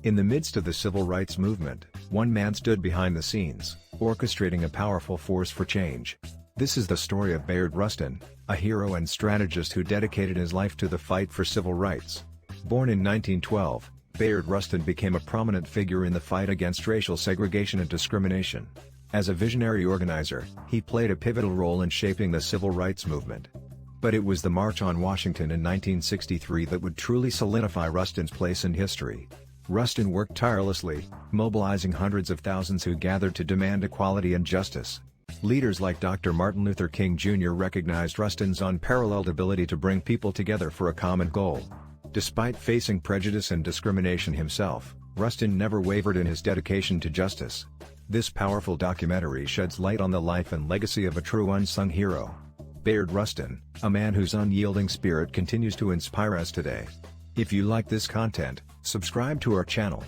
In the midst of the civil rights movement, one man stood behind the scenes, orchestrating a powerful force for change. This is the story of Bayard Rustin, a hero and strategist who dedicated his life to the fight for civil rights. Born in 1912, Bayard Rustin became a prominent figure in the fight against racial segregation and discrimination. As a visionary organizer, he played a pivotal role in shaping the civil rights movement. But it was the March on Washington in 1963 that would truly solidify Rustin's place in history. Rustin worked tirelessly, mobilizing hundreds of thousands who gathered to demand equality and justice. Leaders like Dr. Martin Luther King Jr. recognized Rustin's unparalleled ability to bring people together for a common goal. Despite facing prejudice and discrimination himself, Rustin never wavered in his dedication to justice. This powerful documentary sheds light on the life and legacy of a true unsung hero, Bayard Rustin, a man whose unyielding spirit continues to inspire us today. If you like this content, subscribe to our channel.